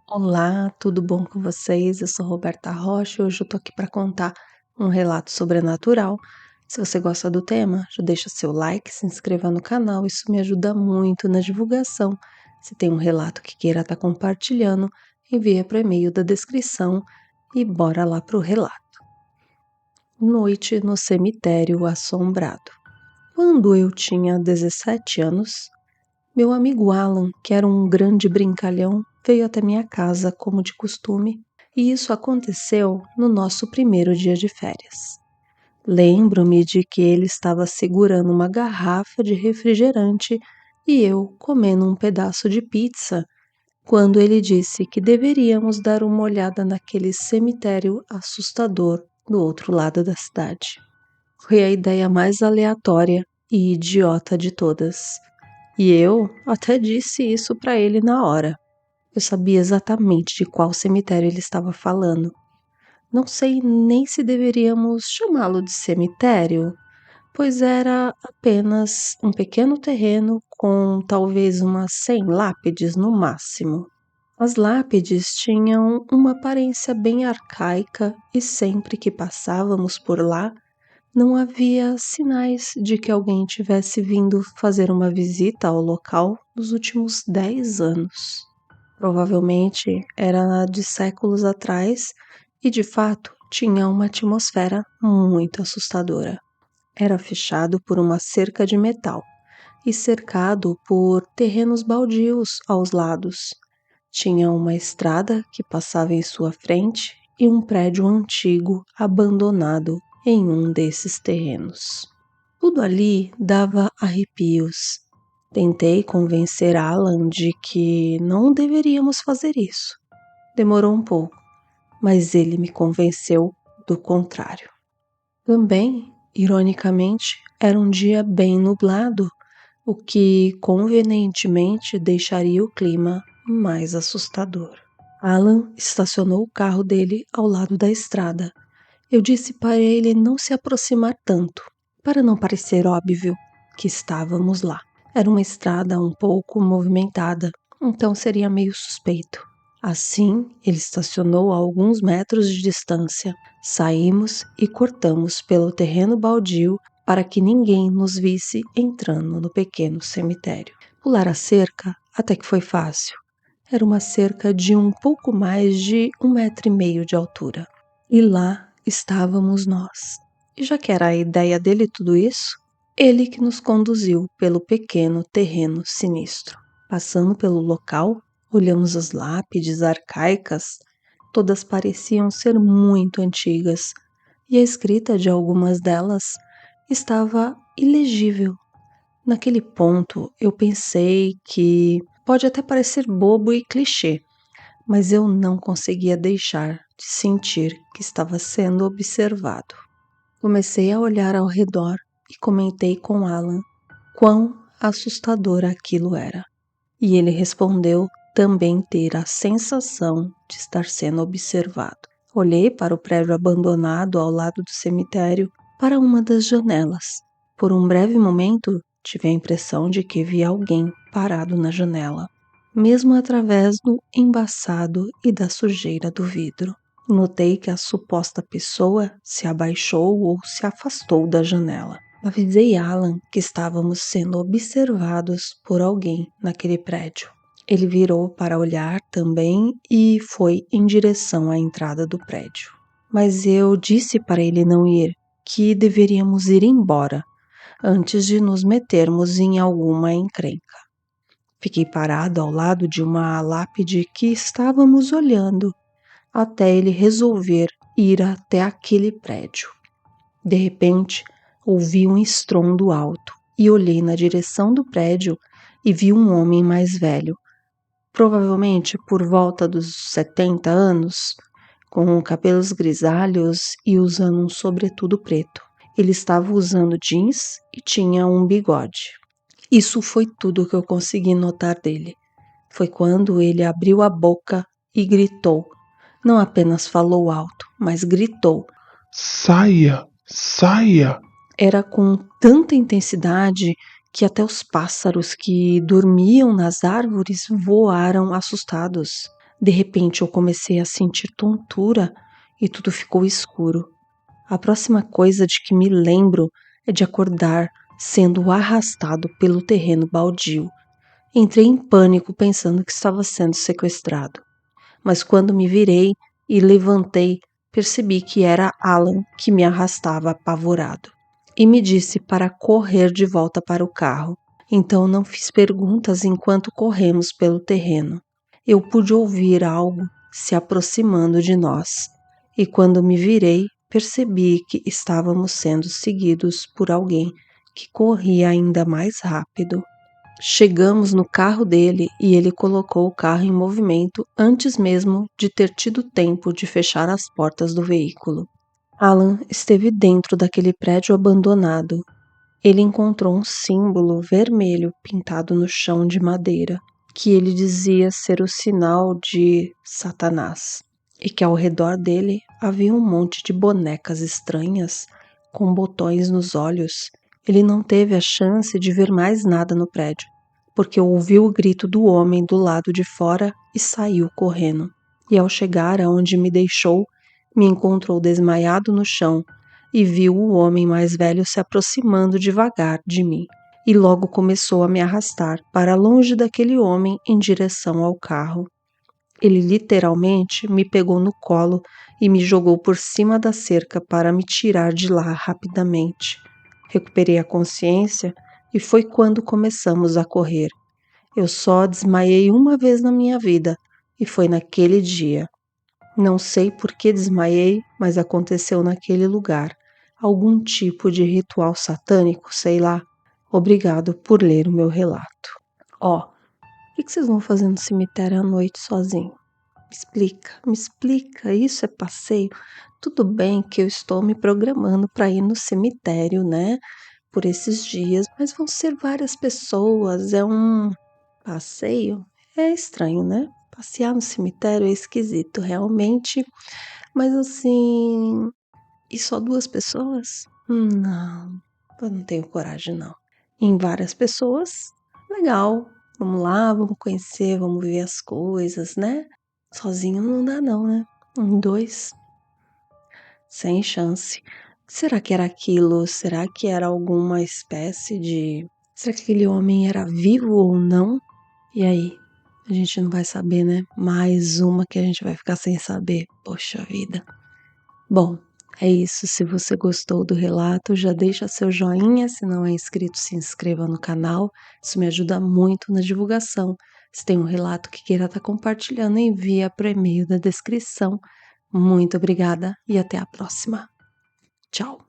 Olá, tudo bom com vocês? Eu sou Roberta Rocha e hoje eu tô aqui para contar um relato sobrenatural. Se você gosta do tema, já deixa seu like, se inscreva no canal, isso me ajuda muito na divulgação. Se tem um relato que queira estar compartilhando, envia para o e-mail da descrição e bora lá pro relato. Noite no cemitério assombrado. Quando eu tinha 17 anos, meu amigo Alan, que era um grande brincalhão, veio até minha casa como de costume, e isso aconteceu no nosso primeiro dia de férias. Lembro-me de que ele estava segurando uma garrafa de refrigerante e eu comendo um pedaço de pizza, quando ele disse que deveríamos dar uma olhada naquele cemitério assustador do outro lado da cidade. Foi a ideia mais aleatória e idiota de todas. E eu até disse isso para ele na hora. Eu sabia exatamente de qual cemitério ele estava falando. Não sei nem se deveríamos chamá-lo de cemitério, pois era apenas um pequeno terreno com talvez umas 100 lápides no máximo. As lápides tinham uma aparência bem arcaica e sempre que passávamos por lá, não havia sinais de que alguém tivesse vindo fazer uma visita ao local nos últimos 10 anos. Provavelmente era de séculos atrás e, de fato, tinha uma atmosfera muito assustadora. Era fechado por uma cerca de metal e cercado por terrenos baldios aos lados. Tinha uma estrada que passava em sua frente e um prédio antigo abandonado em um desses terrenos. Tudo ali dava arrepios. Tentei convencer Alan de que não deveríamos fazer isso. Demorou um pouco, mas ele me convenceu do contrário. Também, ironicamente, era um dia bem nublado, o que convenientemente deixaria o clima mais assustador. Alan estacionou o carro dele ao lado da estrada. Eu disse para ele não se aproximar tanto, para não parecer óbvio que estávamos lá. Era uma estrada um pouco movimentada, então seria meio suspeito. Assim, ele estacionou a alguns metros de distância. Saímos e cortamos pelo terreno baldio para que ninguém nos visse entrando no pequeno cemitério. Pular a cerca até que foi fácil. Era uma cerca de um pouco mais de 1,5 metros de altura. E lá estávamos nós. E já que era a ideia dele tudo isso, ele que nos conduziu pelo pequeno terreno sinistro. Passando pelo local, olhamos as lápides arcaicas, todas pareciam ser muito antigas, e a escrita de algumas delas estava ilegível. Naquele ponto, eu pensei que pode até parecer bobo e clichê, mas eu não conseguia deixar de sentir que estava sendo observado. Comecei a olhar ao redor e comentei com Alan quão assustador aquilo era. E ele respondeu também ter a sensação de estar sendo observado. Olhei para o prédio abandonado ao lado do cemitério, para uma das janelas. Por um breve momento, tive a impressão de que vi alguém parado na janela, mesmo através do embaçado e da sujeira do vidro. Notei que a suposta pessoa se abaixou ou se afastou da janela. Avisei Alan que estávamos sendo observados por alguém naquele prédio. Ele virou para olhar também e foi em direção à entrada do prédio. Mas eu disse para ele não ir, que deveríamos ir embora antes de nos metermos em alguma encrenca. Fiquei parado ao lado de uma lápide que estávamos olhando, até ele resolver ir até aquele prédio. De repente, ouvi um estrondo alto e olhei na direção do prédio e vi um homem mais velho, provavelmente por volta dos 70 anos, com cabelos grisalhos e usando um sobretudo preto. Ele estava usando jeans e tinha um bigode. Isso foi tudo que eu consegui notar dele. Foi quando ele abriu a boca e gritou. Não apenas falou alto, mas gritou. Saia! Saia! Era com tanta intensidade que até os pássaros que dormiam nas árvores voaram assustados. De repente eu comecei a sentir tontura e tudo ficou escuro. A próxima coisa de que me lembro é de acordar sendo arrastado pelo terreno baldio. Entrei em pânico pensando que estava sendo sequestrado. Mas quando me virei e levantei, percebi que era Alan que me arrastava apavorado. E me disse para correr de volta para o carro. Então não fiz perguntas enquanto corremos pelo terreno. Eu pude ouvir algo se aproximando de nós. E quando me virei, percebi que estávamos sendo seguidos por alguém que corria ainda mais rápido. Chegamos no carro dele e ele colocou o carro em movimento antes mesmo de ter tido tempo de fechar as portas do veículo. Alan esteve dentro daquele prédio abandonado. Ele encontrou um símbolo vermelho pintado no chão de madeira, que ele dizia ser o sinal de Satanás, e que ao redor dele havia um monte de bonecas estranhas com botões nos olhos. Ele não teve a chance de ver mais nada no prédio, porque ouviu o grito do homem do lado de fora e saiu correndo. E ao chegar aonde me deixou, me encontrou desmaiado no chão e viu o homem mais velho se aproximando devagar de mim. E logo começou a me arrastar para longe daquele homem em direção ao carro. Ele literalmente me pegou no colo e me jogou por cima da cerca para me tirar de lá rapidamente. Recuperei a consciência e foi quando começamos a correr. Eu só desmaiei uma vez na minha vida e foi naquele dia. Não sei por que desmaiei, mas aconteceu naquele lugar. Algum tipo de ritual satânico, sei lá. Obrigado por ler o meu relato. Ó, o que vocês vão fazer no cemitério à noite sozinho? Me explica, isso é passeio? Tudo bem que eu estou me programando para ir no cemitério, né? Por esses dias, mas vão ser várias pessoas, é um passeio? É estranho, né? Passear no cemitério é esquisito, realmente. Mas assim, e só 2 pessoas? Não, eu não tenho coragem, não. Em várias pessoas, legal. Vamos lá, vamos conhecer, vamos ver as coisas, né? Sozinho não dá, não, né? Em 2, sem chance. Será que era aquilo? Será que era alguma espécie de. Será que aquele homem era vivo ou não? E aí? A gente não vai saber, né? Mais uma que a gente vai ficar sem saber. Poxa vida. Bom, é isso. Se você gostou do relato, já deixa seu joinha. Se não é inscrito, se inscreva no canal. Isso me ajuda muito na divulgação. Se tem um relato que queira estar compartilhando, envia para o e-mail da descrição. Muito obrigada e até a próxima. Tchau!